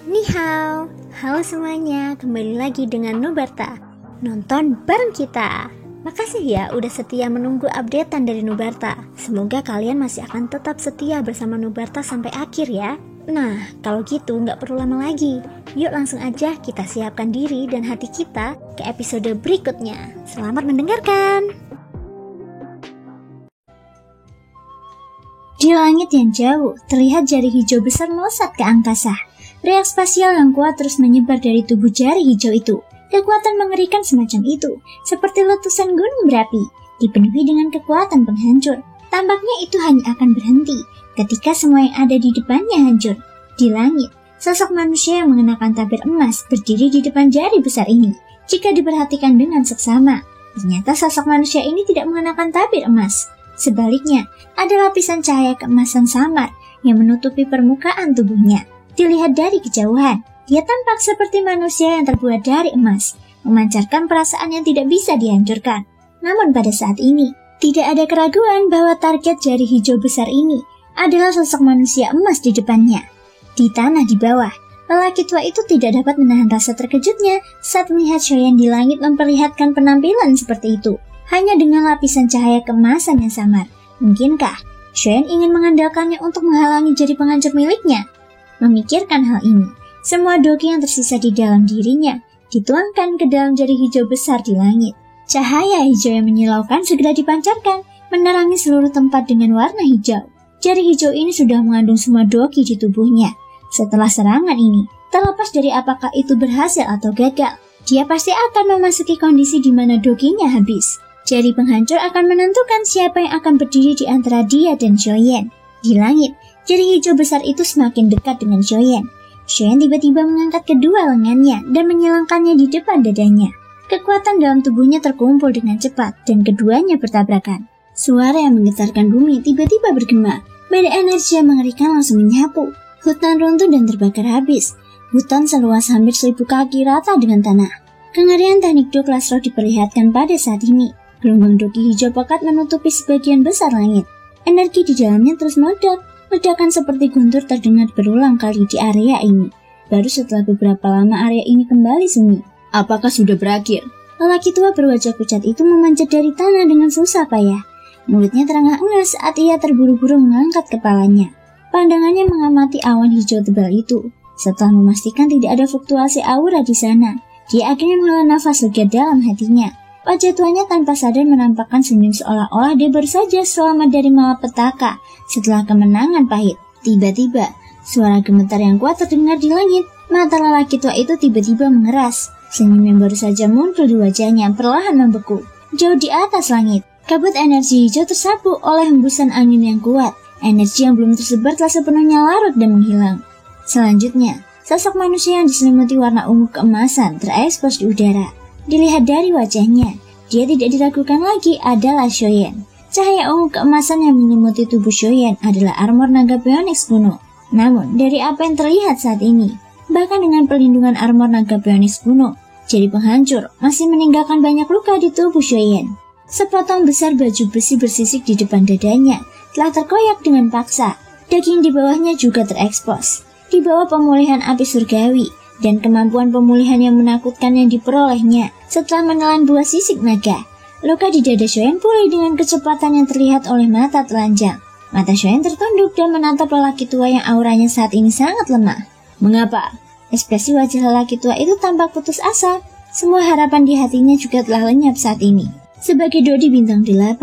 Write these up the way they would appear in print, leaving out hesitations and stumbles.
Ni hao, halo semuanya, kembali lagi dengan Nubarta. Nonton bareng kita. Makasih ya udah setia menunggu updatean dari Nubarta. Semoga kalian masih akan tetap setia bersama Nubarta sampai akhir ya. Nah, kalau gitu nggak perlu lama lagi. Yuk langsung aja kita siapkan diri dan hati kita ke episode berikutnya. Selamat mendengarkan. Di langit yang jauh, terlihat jari hijau besar melesat ke angkasa. Reak spasial yang kuat terus menyebar dari tubuh jari hijau itu. Kekuatan mengerikan semacam itu, seperti letusan gunung berapi, dipenuhi dengan kekuatan penghancur. Tampaknya itu hanya akan berhenti ketika semua yang ada di depannya hancur. Di langit, sosok manusia yang mengenakan tabir emas berdiri di depan jari besar ini. Jika diperhatikan dengan seksama, ternyata sosok manusia ini tidak mengenakan tabir emas. Sebaliknya, ada lapisan cahaya keemasan samar yang menutupi permukaan tubuhnya. Dilihat dari kejauhan, dia tampak seperti manusia yang terbuat dari emas, memancarkan perasaan yang tidak bisa dihancurkan. Namun pada saat ini, tidak ada keraguan bahwa target jari hijau besar ini adalah sosok manusia emas di depannya. Di tanah di bawah, lelaki tua itu tidak dapat menahan rasa terkejutnya saat melihat Shoyan di langit memperlihatkan penampilan seperti itu. Hanya dengan lapisan cahaya keemasan yang samar. Mungkinkah Shoyan ingin mengandalkannya untuk menghalangi jari penghancur miliknya? Memikirkan hal ini, semua doki yang tersisa di dalam dirinya dituangkan ke dalam jari hijau besar di langit. Cahaya hijau yang menyilaukan segera dipancarkan, menerangi seluruh tempat dengan warna hijau. Jari hijau ini sudah mengandung semua doki di tubuhnya. Setelah serangan ini, terlepas dari apakah itu berhasil atau gagal, dia pasti akan memasuki kondisi di mana dokinya habis. Jari penghancur akan menentukan siapa yang akan berdiri di antara dia dan Shoyan. Di langit, jari hijau besar itu semakin dekat dengan Shoyan. Shoyan tiba-tiba mengangkat kedua lengannya dan menyilangkannya di depan dadanya. Kekuatan dalam tubuhnya terkumpul dengan cepat dan keduanya bertabrakan. Suara yang menggetarkan bumi tiba-tiba bergema. Badai energi yang mengerikan langsung menyapu. Hutan runtuh dan terbakar habis. Hutan seluas hampir 1000 kaki rata dengan tanah. Kengerian teknik Do kelas roh diperlihatkan pada saat ini. Gelombang doki hijau pekat menutupi sebagian besar langit. Energi di dalamnya terus meledak. Ledakan seperti guntur terdengar berulang kali di area ini. Baru setelah beberapa lama area ini kembali sunyi. Apakah sudah berakhir? Lelaki tua berwajah pucat itu memanjat dari tanah dengan susah payah. Mulutnya terengah-engah saat ia terburu-buru mengangkat kepalanya. Pandangannya mengamati awan hijau tebal itu. Setelah memastikan tidak ada fluktuasi aura di sana, dia akhirnya menghela nafas lega dalam hatinya. Wajah tuanya tanpa sadar menampakkan senyum seolah-olah dia baru saja selamat dari malapetaka setelah kemenangan pahit. Tiba-tiba, suara gemetar yang kuat terdengar di langit. Mata lelaki tua itu tiba-tiba mengeras. Senyum yang baru saja muncul di wajahnya perlahan membeku. Jauh di atas langit, kabut energi hijau tersapu oleh hembusan angin yang kuat. Energi yang belum tersebar telah sepenuhnya larut dan menghilang. Selanjutnya, sosok manusia yang diselimuti warna ungu keemasan terekspos di udara. Dilihat dari wajahnya, dia tidak diragukan lagi adalah Shoyan. Cahaya ungu keemasan yang menyelimuti tubuh Shoyan adalah armor naga Phoenix kuno. Namun, dari apa yang terlihat saat ini, bahkan dengan perlindungan armor naga Phoenix kuno, jari penghancur masih meninggalkan banyak luka di tubuh Shoyan. Sepotong besar baju besi bersisik di depan dadanya telah terkoyak dengan paksa. Daging di bawahnya juga terekspos. Di bawah pemulihan api surgawi dan kemampuan pemulihan yang menakutkan yang diperolehnya setelah menelan buah sisik naga. Luka di dada Shoyan pulih dengan kecepatan yang terlihat oleh mata telanjang. Mata Shoyan tertunduk dan menatap lelaki tua yang auranya saat ini sangat lemah. Mengapa? Ekspresi wajah lelaki tua itu tampak putus asa. Semua harapan di hatinya juga telah lenyap saat ini. Sebagai Dodi bintang 8,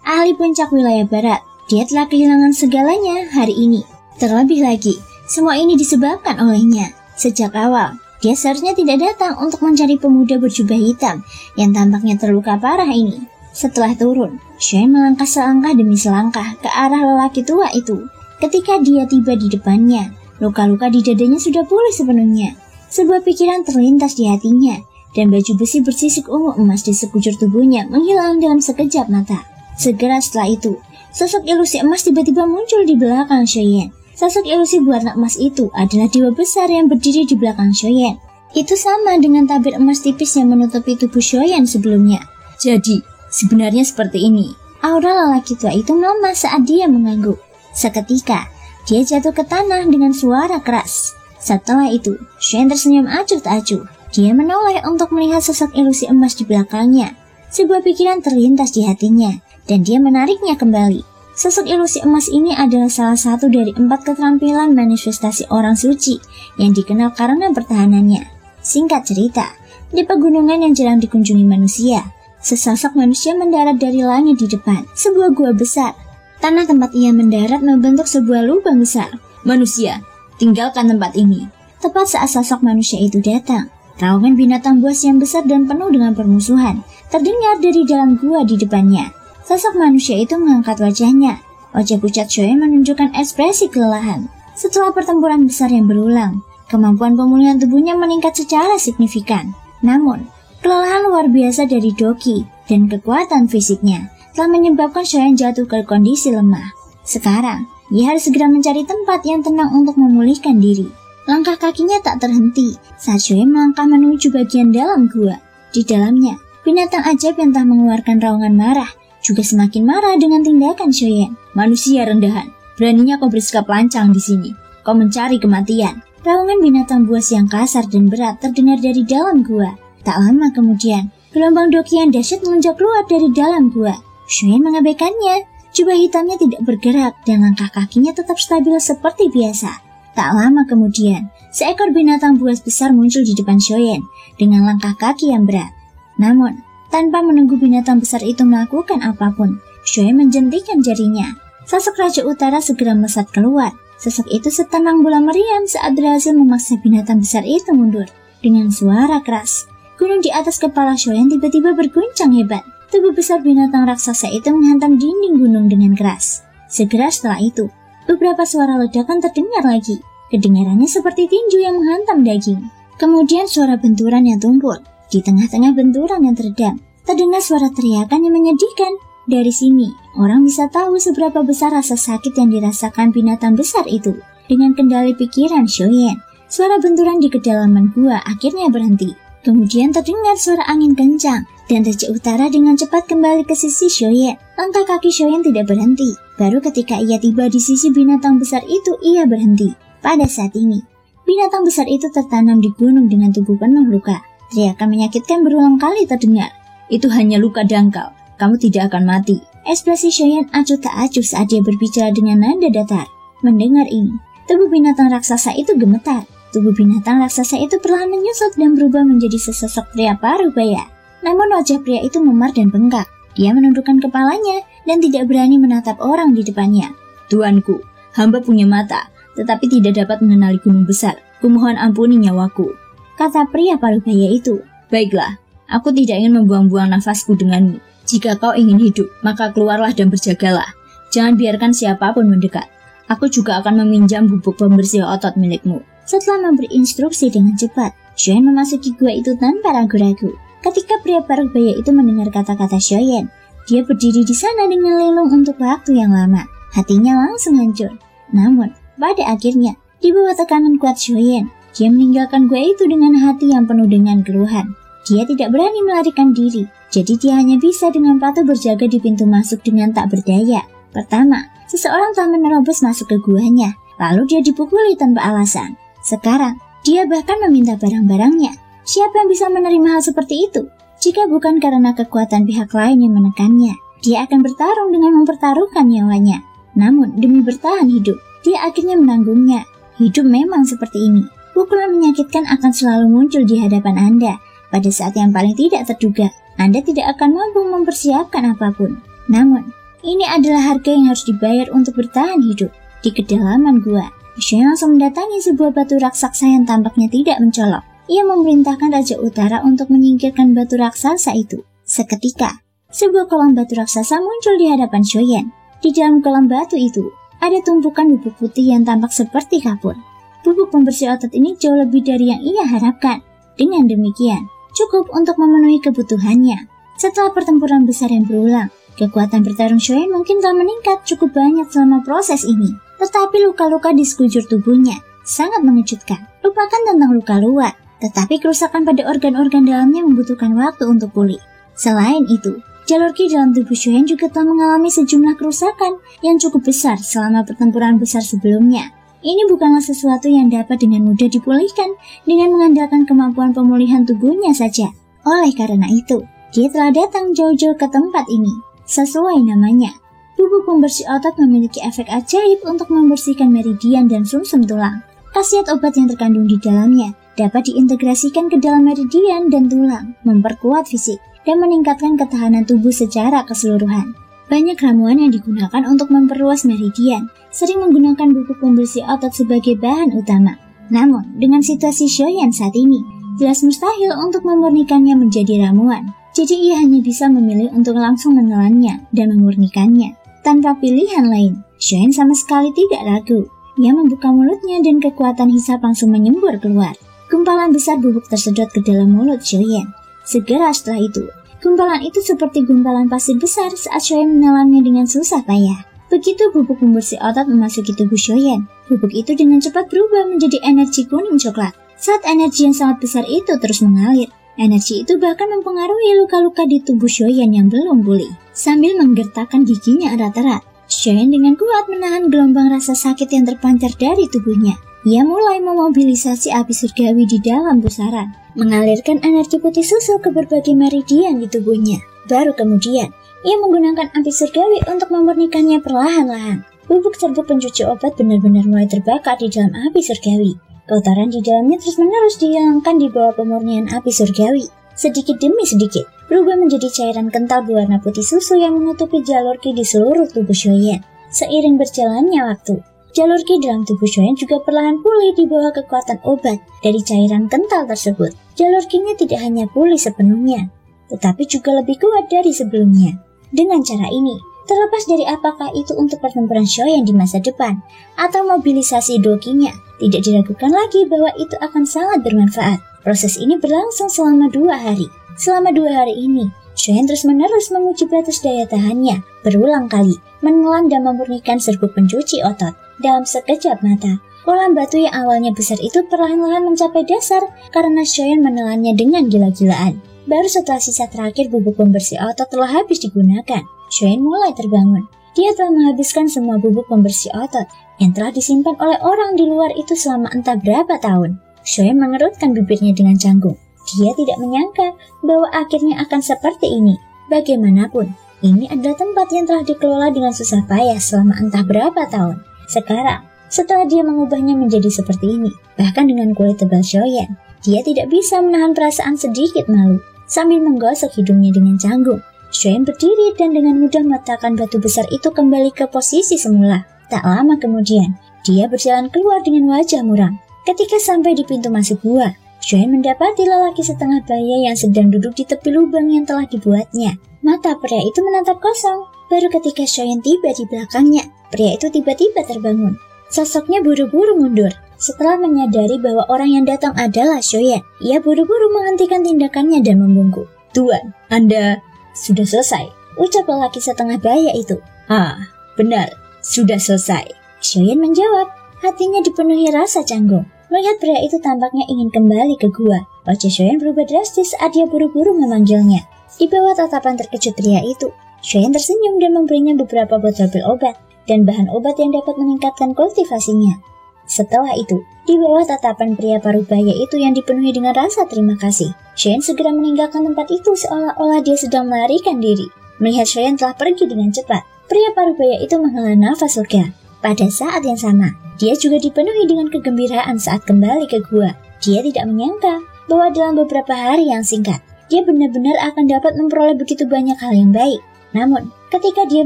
ahli puncak wilayah barat, dia telah kehilangan segalanya hari ini. Terlebih lagi, semua ini disebabkan olehnya. Sejak awal, dia seharusnya tidak datang untuk mencari pemuda berjubah hitam yang tampaknya terluka parah ini. Setelah turun, Shoyan melangkah selangkah demi selangkah ke arah lelaki tua itu. Ketika dia tiba di depannya, luka-luka di dadanya sudah pulih sepenuhnya. Sebuah pikiran terlintas di hatinya, dan baju besi bersisik ungu emas di sekujur tubuhnya menghilang dalam sekejap mata. Segera setelah itu, sosok ilusi emas tiba-tiba muncul di belakang Shoyan. Sosok ilusi berwarna emas itu adalah dewa besar yang berdiri di belakang Shoyan. Itu sama dengan tabir emas tipis yang menutupi tubuh Shoyan sebelumnya. Jadi, sebenarnya seperti ini. Aura lelaki tua itu melemah saat dia mengangguk. Seketika, dia jatuh ke tanah dengan suara keras. Setelah itu, Shoyan tersenyum acuh tak acuh. Dia menoleh untuk melihat sosok ilusi emas di belakangnya. Sebuah pikiran terlintas di hatinya, dan dia menariknya kembali. Sosok ilusi emas ini adalah salah satu dari 4 keterampilan manifestasi orang suci yang dikenal karena pertahanannya. Singkat cerita, di pegunungan yang jarang dikunjungi manusia, sesosok manusia mendarat dari langit di depan sebuah gua besar. Tanah tempat ia mendarat membentuk sebuah lubang besar. "Manusia, tinggalkan tempat ini." Tepat saat sosok manusia itu datang, raungan binatang buas yang besar dan penuh dengan permusuhan terdengar dari dalam gua di depannya. Sosok manusia itu mengangkat wajahnya. Wajah pucat Shoyan menunjukkan ekspresi kelelahan. Setelah pertempuran besar yang berulang, kemampuan pemulihan tubuhnya meningkat secara signifikan. Namun, kelelahan luar biasa dari Doki dan kekuatan fisiknya telah menyebabkan Shoyan jatuh ke kondisi lemah. Sekarang, ia harus segera mencari tempat yang tenang untuk memulihkan diri. Langkah kakinya tak terhenti saat Shoyan melangkah menuju bagian dalam gua. Di dalamnya, binatang ajaib yang telah mengeluarkan raungan marah juga semakin marah dengan tindakan Shoyan. "Manusia rendahan, beraninya kau bersikap lancang di sini. Kau mencari kematian." Raungan binatang buas yang kasar dan berat terdengar dari dalam gua. Tak lama kemudian, gelombang Doki yang dahsyat melonjak keluar dari dalam gua. Shoyan mengabaikannya. Jubah hitamnya tidak bergerak dan langkah kakinya tetap stabil seperti biasa. Tak lama kemudian, seekor binatang buas besar muncul di depan Shoyan dengan langkah kaki yang berat. Namun, tanpa menunggu binatang besar itu melakukan apapun, Shoyan menjentikan jarinya. Sosok Raja Utara segera melesat keluar. Sosok itu setenang bola meriam saat berhasil memaksa binatang besar itu mundur. Dengan suara keras, gunung di atas kepala Shoyan tiba-tiba berguncang hebat. Tubuh besar binatang raksasa itu menghantam dinding gunung dengan keras. Segera setelah itu, beberapa suara ledakan terdengar lagi. Kedengarannya seperti tinju yang menghantam daging. Kemudian suara benturan yang tumpul. Di tengah-tengah benturan yang teredam, terdengar suara teriakan yang menyedihkan. Dari sini, orang bisa tahu seberapa besar rasa sakit yang dirasakan binatang besar itu. Dengan kendali pikiran Shoyan, suara benturan di kedalaman gua akhirnya berhenti. Kemudian terdengar suara angin kencang, dan Raja Utara dengan cepat kembali ke sisi Shoyan. Langkah kaki Shoyan tidak berhenti. Baru ketika ia tiba di sisi binatang besar itu, ia berhenti. Pada saat ini, binatang besar itu tertanam di gunung dengan tubuh penuh luka. Teriakan menyakitkan berulang kali terdengar. "Itu hanya luka dangkal. Kamu tidak akan mati." Ekspresi Shoyan acuh tak acuh saat dia berbicara dengan nada datar. Mendengar ini, tubuh binatang raksasa itu gemetar. Tubuh binatang raksasa itu perlahan menyusut dan berubah menjadi sesosok pria parubaya. Namun wajah pria itu memar dan bengkak. Dia menundukkan kepalanya dan tidak berani menatap orang di depannya. "Tuanku, hamba punya mata, tetapi tidak dapat mengenali gunung besar. Kumohon ampuni nyawaku," kata pria parubaya itu. "Baiklah, aku tidak ingin membuang-buang nafasku denganmu. Jika kau ingin hidup, maka keluarlah dan berjagalah. Jangan biarkan siapapun mendekat. Aku juga akan meminjam bubuk pembersih otot milikmu." Setelah memberi instruksi dengan cepat, Shoyan memasuki gua itu tanpa ragu-ragu. Ketika pria parubaya itu mendengar kata-kata Shoyan, dia berdiri di sana dengan lelong untuk waktu yang lama. Hatinya langsung hancur. Namun, pada akhirnya, di bawah tekanan kuat Shoyan, dia meninggalkan gua itu dengan hati yang penuh dengan keluhan. Dia tidak berani melarikan diri, jadi dia hanya bisa dengan patuh berjaga di pintu masuk dengan tak berdaya. Pertama, seseorang telah menerobos masuk ke guanya, lalu dia dipukuli tanpa alasan. Sekarang, dia bahkan meminta barang-barangnya. Siapa yang bisa menerima hal seperti itu? Jika bukan karena kekuatan pihak lain yang menekannya, dia akan bertarung dengan mempertaruhkan nyawanya. Namun, demi bertahan hidup, dia akhirnya menanggungnya. Hidup memang seperti ini. Pukulan menyakitkan akan selalu muncul di hadapan Anda. Pada saat yang paling tidak terduga, Anda tidak akan mampu mempersiapkan apapun. Namun, ini adalah harga yang harus dibayar untuk bertahan hidup. Di kedalaman gua, Shoyan langsung mendatangi sebuah batu raksasa yang tampaknya tidak mencolok. Ia memerintahkan Raja Utara untuk menyingkirkan batu raksasa itu. Seketika, sebuah kolam batu raksasa muncul di hadapan Shoyan. Di dalam kolam batu itu, ada tumpukan bubuk putih yang tampak seperti kapur. Bubuk pembersih otot ini jauh lebih dari yang ia harapkan. Dengan demikian, cukup untuk memenuhi kebutuhannya. Setelah pertempuran besar yang berulang, kekuatan bertarung Shoyan mungkin telah meningkat cukup banyak selama proses ini. Tetapi luka-luka di sekujur tubuhnya sangat mengejutkan. Lupakan tentang luka luar, tetapi kerusakan pada organ-organ dalamnya membutuhkan waktu untuk pulih. Selain itu, jalur ki dalam tubuh Shoyan juga telah mengalami sejumlah kerusakan yang cukup besar selama pertempuran besar sebelumnya. Ini bukanlah sesuatu yang dapat dengan mudah dipulihkan dengan mengandalkan kemampuan pemulihan tubuhnya saja. Oleh karena itu, dia telah datang jauh-jauh ke tempat ini. Sesuai namanya, bubuk pembersih otot memiliki efek ajaib untuk membersihkan meridian dan sumsum tulang. Khasiat obat yang terkandung di dalamnya dapat diintegrasikan ke dalam meridian dan tulang, memperkuat fisik, dan meningkatkan ketahanan tubuh secara keseluruhan. Banyak ramuan yang digunakan untuk memperluas meridian, sering menggunakan bubuk pembersih otot sebagai bahan utama. Namun, dengan situasi Shoyan saat ini, jelas mustahil untuk memurnikannya menjadi ramuan. Jadi ia hanya bisa memilih untuk langsung menelannya dan memurnikannya. Tanpa pilihan lain, Shoyan sama sekali tidak ragu. Ia membuka mulutnya dan kekuatan hisap langsung menyembur keluar. Gumpalan besar bubuk tersedot ke dalam mulut Shoyan. Segera setelah itu, gumpalan itu seperti gumpalan pasir besar saat Shoyan menelannya dengan susah payah. Begitu bubuk pembersih otot memasuki tubuh Shoyan, bubuk itu dengan cepat berubah menjadi energi kuning coklat. Saat energi yang sangat besar itu terus mengalir, energi itu bahkan mempengaruhi luka-luka di tubuh Shoyan yang belum pulih. Sambil menggertakkan giginya erat-erat, Shoyan dengan kuat menahan gelombang rasa sakit yang terpancar dari tubuhnya. Ia mulai memobilisasi api surgawi di dalam pusaran, mengalirkan energi putih susu ke berbagai meridian di tubuhnya. Baru kemudian, ia menggunakan api surgawi untuk memurnikannya perlahan-lahan. Bubuk serbuk pencuci obat benar-benar mulai terbakar di dalam api surgawi. Kotoran di dalamnya terus-menerus dihilangkan di bawah pemurnian api surgawi. Sedikit demi sedikit, berubah menjadi cairan kental berwarna putih susu yang menutupi jalur ki di seluruh tubuh Shoyan. Seiring berjalannya waktu, jalur ki dalam tubuh Shoyan juga perlahan pulih di bawah kekuatan obat dari cairan kental tersebut. Jalur ki-nya tidak hanya pulih sepenuhnya, tetapi juga lebih kuat dari sebelumnya. Dengan cara ini, terlepas dari apakah itu untuk pertempuran Shoyan di masa depan atau mobilisasi dokinya, tidak diragukan lagi bahwa itu akan sangat bermanfaat. Proses ini berlangsung selama 2 hari. Selama 2 hari ini, Shoyan terus-menerus menguji batas daya tahannya, berulang kali menelan dan memurnikan serbuk pencuci otot. Dalam sekejap mata, kolam batu yang awalnya besar itu perlahan-lahan mencapai dasar karena Shoyan menelannya dengan gila-gilaan. Baru setelah sisa terakhir bubuk pembersih otot telah habis digunakan, Shoyan mulai terbangun. Dia telah menghabiskan semua bubuk pembersih otot yang telah disimpan oleh orang di luar itu selama entah berapa tahun. Shoyan mengerutkan bibirnya dengan canggung. Dia tidak menyangka bahwa akhirnya akan seperti ini. Bagaimanapun, ini adalah tempat yang telah dikelola dengan susah payah selama entah berapa tahun. Sekarang, setelah dia mengubahnya menjadi seperti ini, bahkan dengan kulit tebal Shoyan, dia tidak bisa menahan perasaan sedikit malu. Sambil menggosok hidungnya dengan canggung, Shoyan berdiri dan dengan mudah meletakkan batu besar itu kembali ke posisi semula. Tak lama kemudian, dia berjalan keluar dengan wajah muram. Ketika sampai di pintu masuk gua, Shoyan mendapati lelaki setengah baya yang sedang duduk di tepi lubang yang telah dibuatnya. Mata pria itu menatap kosong. Baru ketika Shoyan tiba di belakangnya, pria itu tiba-tiba terbangun. Sosoknya buru-buru mundur. Setelah menyadari bahwa orang yang datang adalah Shoyan, ia buru-buru menghentikan tindakannya dan membungkuk. "Tuan, Anda sudah selesai," ucap lelaki setengah baya itu. "Ah, benar, sudah selesai," Shoyan menjawab. Hatinya dipenuhi rasa canggung. Melihat pria itu tampaknya ingin kembali ke gua. Wajah Shoyan berubah drastis saat dia buru-buru memanggilnya. Di bawah tatapan terkejut pria itu, Shoyan tersenyum dan memberinya beberapa botol pil obat dan bahan obat yang dapat meningkatkan kultivasinya. Setelah itu, di bawah tatapan pria parubaya itu yang dipenuhi dengan rasa terima kasih, Shoyan segera meninggalkan tempat itu seolah-olah dia sedang melarikan diri. Melihat Shoyan telah pergi dengan cepat, pria parubaya itu menghela nafas lega. Pada saat yang sama, dia juga dipenuhi dengan kegembiraan saat kembali ke gua. Dia tidak menyangka bahwa dalam beberapa hari yang singkat, dia benar-benar akan dapat memperoleh begitu banyak hal yang baik. Namun, ketika dia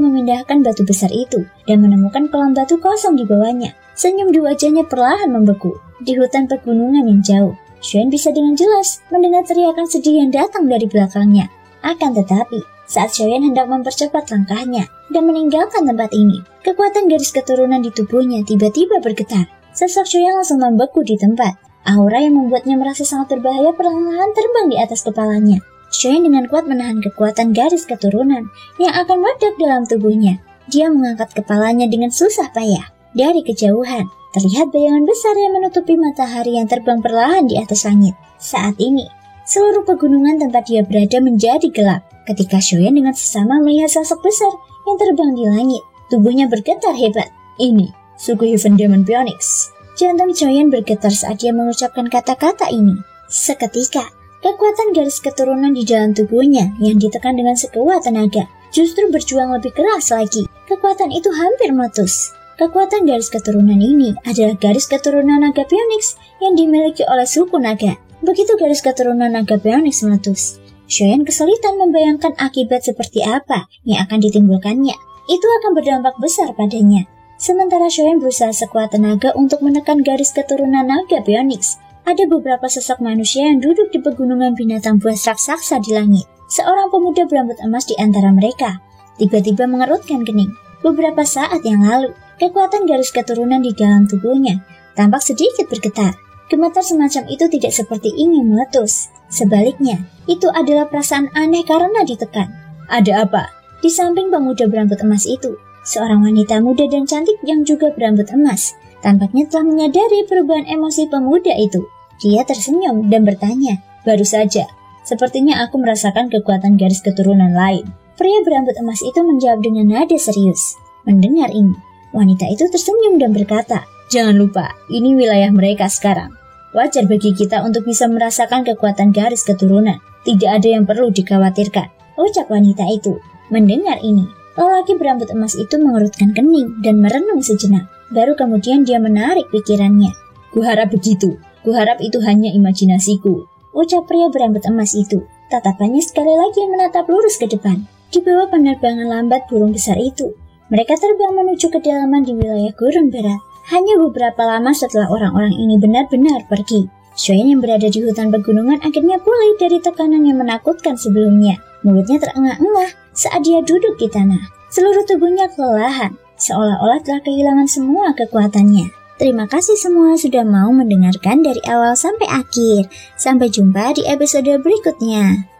memindahkan batu besar itu dan menemukan kolam batu kosong di bawahnya, senyum di wajahnya perlahan membeku. Di hutan pegunungan yang jauh, Shoyan bisa dengan jelas mendengar teriakan sedih yang datang dari belakangnya. Akan tetapi, saat Shoyan hendak mempercepat langkahnya dan meninggalkan tempat ini, kekuatan garis keturunan di tubuhnya tiba-tiba bergetar. Sosok Shoyan langsung membeku di tempat. Aura yang membuatnya merasa sangat berbahaya perlahan-lahan terbang di atas kepalanya. Shoyan dengan kuat menahan kekuatan garis keturunan yang akan meledak dalam tubuhnya. Dia mengangkat kepalanya dengan susah payah. Dari kejauhan, terlihat bayangan besar yang menutupi matahari yang terbang perlahan di atas langit. Saat ini, seluruh pegunungan tempat dia berada menjadi gelap. Ketika Shoyan dengan sesama melihat sosok besar yang terbang di langit, tubuhnya bergetar hebat. suku Heaven Demon Phoenix. Jantung Joyen bergetar saat dia mengucapkan kata-kata ini. Seketika, kekuatan garis keturunan di dalam tubuhnya yang ditekan dengan sekuat tenaga justru berjuang lebih keras lagi. Kekuatan itu hampir meletus. Kekuatan garis keturunan ini adalah garis keturunan naga Phoenix yang dimiliki oleh suku naga. Begitu garis keturunan naga Phoenix meletus, Joyen kesulitan membayangkan akibat seperti apa yang akan ditimbulkannya. Itu akan berdampak besar padanya. Sementara Joyen berusaha sekuat tenaga untuk menekan garis keturunan naga Phoenix, ada beberapa sosok manusia yang duduk di pegunungan binatang buas raksasa di langit. Seorang pemuda berambut emas di antara mereka tiba-tiba mengerutkan kening. Beberapa saat yang lalu, kekuatan garis keturunan di dalam tubuhnya tampak sedikit bergetar. Gemetar semacam itu tidak seperti ingin meletus. Sebaliknya, itu adalah perasaan aneh karena ditekan. Ada apa? Di samping pemuda berambut emas itu, seorang wanita muda dan cantik yang juga berambut emas tampaknya telah menyadari perubahan emosi pemuda itu. Dia tersenyum dan bertanya, "Baru saja, sepertinya aku merasakan kekuatan garis keturunan lain." Pria berambut emas itu menjawab dengan nada serius. Mendengar ini, wanita itu tersenyum dan berkata, "Jangan lupa, ini wilayah mereka sekarang. Wajar bagi kita untuk bisa merasakan kekuatan garis keturunan. Tidak ada yang perlu dikhawatirkan," ucap wanita itu. Mendengar ini, lelaki berambut emas itu mengerutkan kening dan merenung sejenak. Baru kemudian dia menarik pikirannya. "Kuharap begitu. Kuharap itu hanya imajinasiku," ucap pria berambut emas itu. Tatapannya sekali lagi menatap lurus ke depan. Di bawah penerbangan lambat burung besar itu, mereka terbang menuju kedalaman di wilayah gurun berat. Hanya beberapa lama setelah orang-orang ini benar-benar pergi, Joyen yang berada di hutan pegunungan akhirnya pulih dari tekanan yang menakutkan sebelumnya. Mulutnya terengah-engah saat dia duduk di tanah. Seluruh tubuhnya kelelahan, seolah-olah telah kehilangan semua kekuatannya. Terima kasih semua sudah mau mendengarkan dari awal sampai akhir. Sampai jumpa di episode berikutnya.